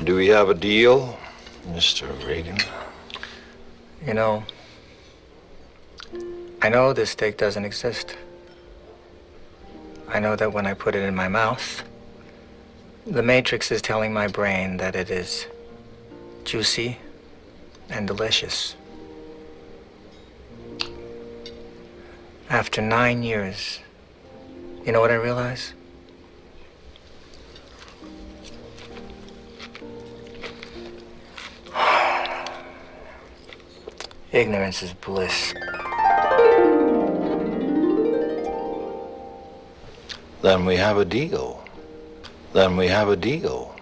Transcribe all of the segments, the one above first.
Do we have a deal, Mr. Reagan? You know, I know this steak doesn't exist. I know that when I put it in my mouth, the Matrix is telling my brain that it is juicy and delicious. After 9 years, you know what I realize? Ignorance is bliss. Then we have a deal. Then we have a deal.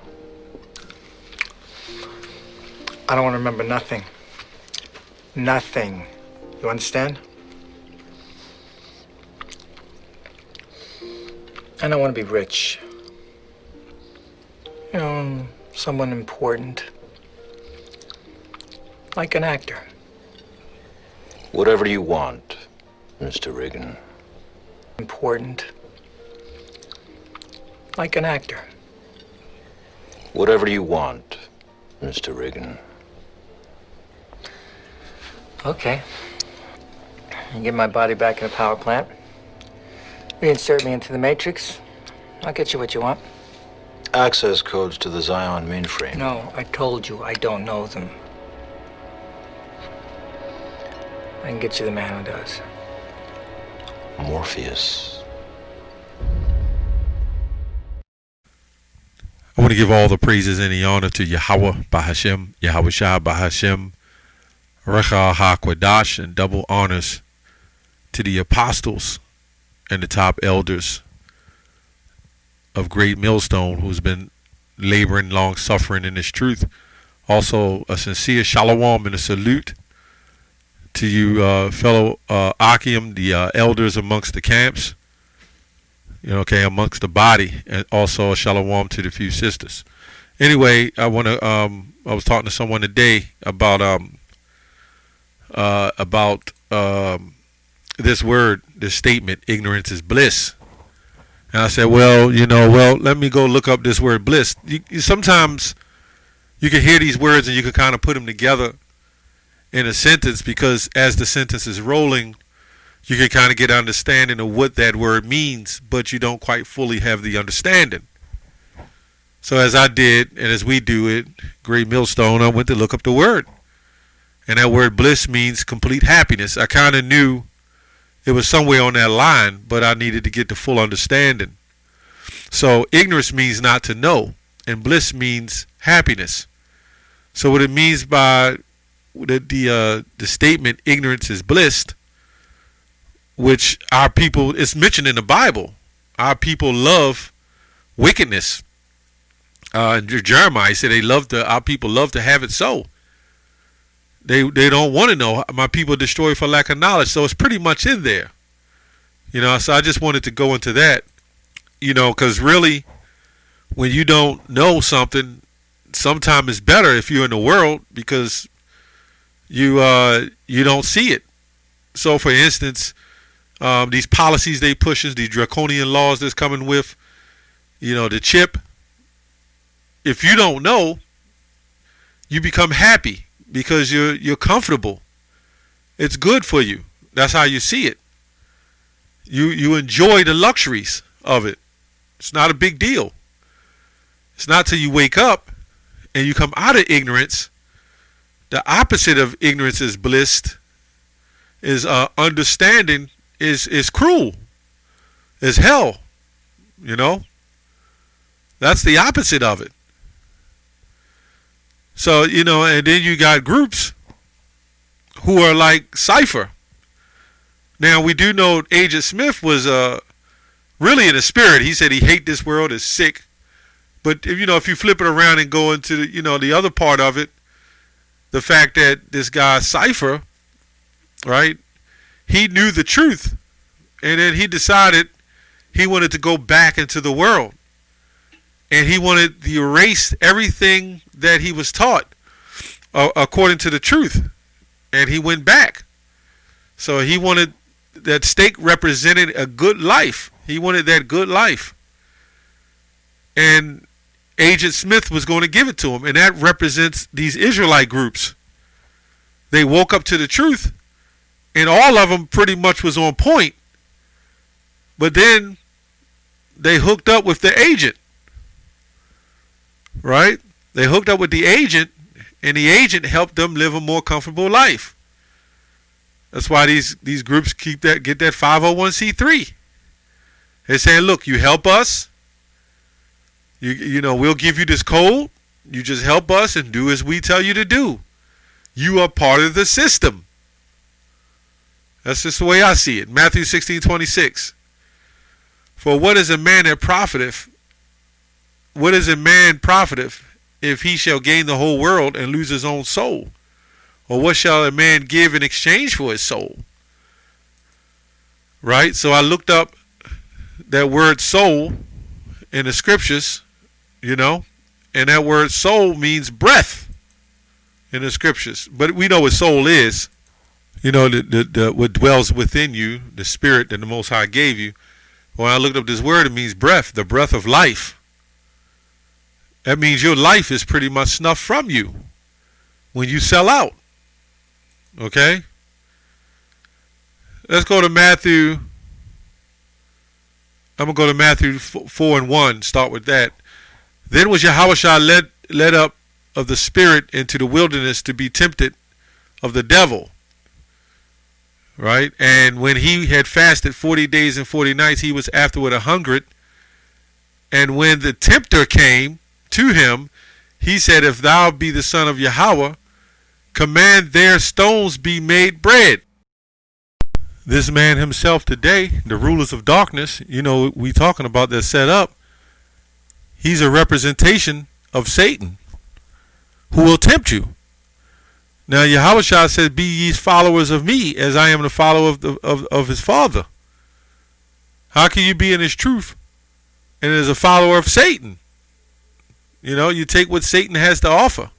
I don't want to remember nothing. Nothing. You understand? I don't want to be rich. You know, someone important. Like an actor. Whatever you want, Mr. Reagan. Important. Like an actor. Whatever you want, Mr. Reagan. Okay. You get my body back in a power plant. Reinsert me into the Matrix. I'll get you what you want. Access codes to the Zion mainframe. No, I told you I don't know them. I can get you the man who does. Morpheus. I want to give all the praises and the honor to Yahweh Bahashem, Yahweh Shah Bahashem, Recha HaKwadash, and double honors to the apostles and the top elders of Great Millstone, who's been laboring, long suffering in this truth. Also, a sincere shalom and a salute to you fellow Akim, the elders amongst the camps, amongst the body, and also a shalom to the few sisters. Anyway, I want to. I was talking to someone today about this word, this statement, ignorance is bliss. And I said, well, let me go look up this word bliss. Sometimes you can hear these words and you can kind of put them together in a sentence, because as the sentence is rolling, you can kind of get an understanding of what that word means, but you don't quite fully have the understanding. So as I did, and as we do it, Great Millstone, I went to look up the word. And that word bliss means complete happiness. I kind of knew it was somewhere on that line, but I needed to get the full understanding. So ignorance means not to know, and bliss means happiness. So what it means by the statement, ignorance is bliss, which our people, it's mentioned in the Bible, our people love wickedness. Jeremiah said our people love to have it so. They don't want to know. My people destroy for lack of knowledge. So it's pretty much in there. So I just wanted to go into that, because really, when you don't know something, sometimes it's better if you're in the world, because you don't see it. So for instance, these policies they pushing, these draconian laws that's coming with, the chip. If you don't know, you become happy because you're comfortable. It's good for you. That's how you see it. You enjoy the luxuries of it. It's not a big deal. It's not till you wake up and you come out of ignorance. The opposite of ignorance is bliss. Is understanding is cruel. Is hell. That's the opposite of it. So, and then you got groups who are like Cypher. Now, we do know Agent Smith was really in a spirit. He said he hate this world, is sick. But, if you flip it around and go into, the other part of it, the fact that this guy Cypher, right, he knew the truth. And then he decided he wanted to go back into the world. And he wanted to erase everything that he was taught according to the truth. And he went back. So he wanted, that steak represented a good life. He wanted that good life. And Agent Smith was going to give it to him, and that represents these Israelite groups. They woke up to the truth, and all of them pretty much was on point. But then they hooked up with the agent, right? They hooked up with the agent, and the agent helped them live a more comfortable life. That's why these groups get that 501c3. They're saying, look, you help us. You know, we'll give you this code. You just help us and do as we tell you to do. You are part of the system. That's just the way I see it. Matthew 16:26. For what is a man that profiteth? What is a man profiteth if he shall gain the whole world and lose his own soul? Or what shall a man give in exchange for his soul? Right? So I looked up that word soul in the scriptures, you know, and that word soul means breath in the scriptures. But we know what soul is. You know, the what dwells within you, the spirit that the Most High gave you. When I looked up this word, it means breath, the breath of life. That means your life is pretty much snuffed from you when you sell out. Okay? Let's go to Matthew. I'm going to go to Matthew 4:1, start with that. Then was Yahushua led up of the Spirit into the wilderness to be tempted of the devil. Right? And when he had fasted 40 days and 40 nights, he was afterward 100. And when the tempter came to him, he said, if thou be the son of Yahweh, command their stones be made bread. This man himself today, the rulers of darkness, you know, we talking about that set up. He's a representation of Satan who will tempt you. Now, Yahushua said, be ye followers of me as I am the follower of his Father. How can you be in his truth and as a follower of Satan? You know, you take what Satan has to offer.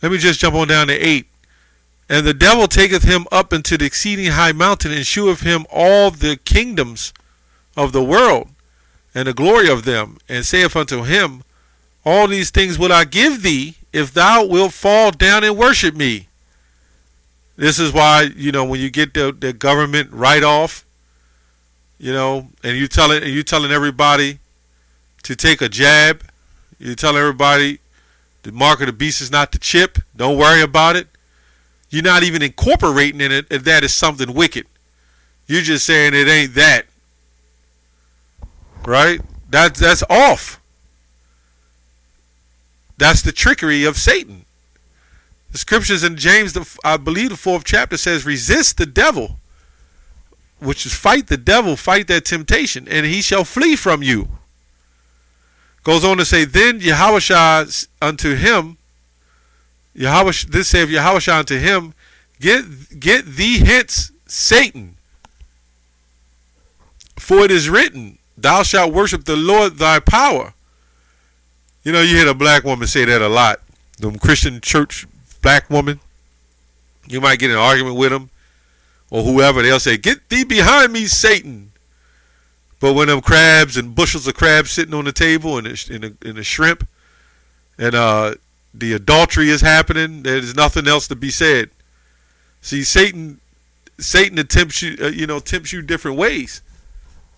Let me just jump on down to 8. And the devil taketh him up into the exceeding high mountain, and sheweth him all the kingdoms of the world, and the glory of them, and saith unto him, all these things will I give thee, if thou wilt fall down and worship me. This is why, you know, when you get the government write-off, you know, and you telling everybody to take a jab, you telling everybody the mark of the beast is not the chip, don't worry about it. You're not even incorporating in it if that is something wicked. You're just saying it ain't that. Right? That's off. That's the trickery of Satan. The scriptures in James, I believe the 4th chapter says, resist the devil, which is fight the devil, fight that temptation, and he shall flee from you. Goes on to say, then Yahushua unto him, this saith Yahushua unto him, get thee hence, Satan. For it is written, thou shalt worship the Lord thy power. You know, you hear a black woman say that a lot. The Christian church black woman. You might get in an argument with them or whoever. They'll say, get thee behind me, Satan. But when them crabs and bushels of crabs sitting on the table and the shrimp and the adultery is happening, there's nothing else to be said. See, Satan tempts you, tempts you different ways.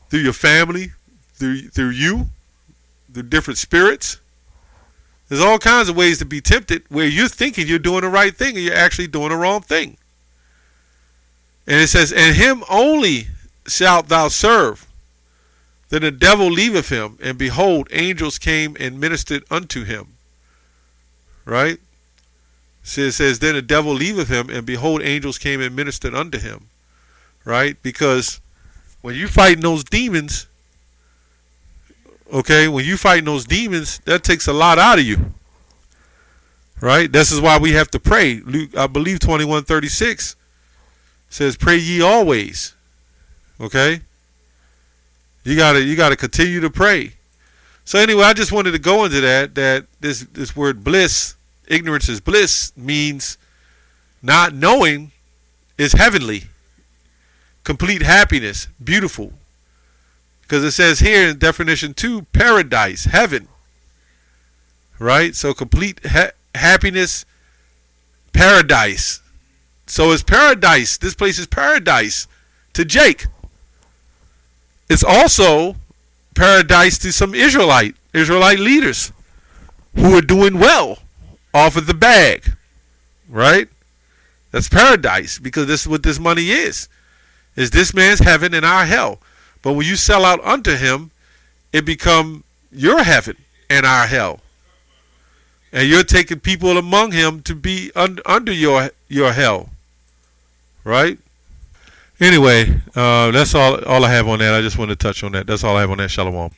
Through your family, through you, through different spirits. There's all kinds of ways to be tempted where you're thinking you're doing the right thing and you're actually doing the wrong thing. And it says, and him only shalt thou serve. Then the devil leaveth him, and behold, angels came and ministered unto him. Right? So it says, then the devil leaveth him, and behold, angels came and ministered unto him. Right? Because when you fighting those demons, okay, when you fighting those demons, that takes a lot out of you. Right? This is why we have to pray. Luke, I believe 21:36 says, pray ye always. Okay? You gotta continue to pray. So anyway, I just wanted to go into that this word bliss, ignorance is bliss, means not knowing is heavenly. Complete happiness, beautiful. Because it says here in definition 2, paradise, heaven. Right? So complete happiness, paradise. So it's paradise. This place is paradise to Jake. It's also paradise to some Israelite leaders who are doing well off of the bag. Right? That's paradise, because this is what this money is this man's heaven and our hell. But when you sell out unto him, it become your heaven and our hell. And you're taking people among him to be under your hell. Right? Anyway, that's all I have on that. I just want to touch on that. That's all I have on that. Shalom.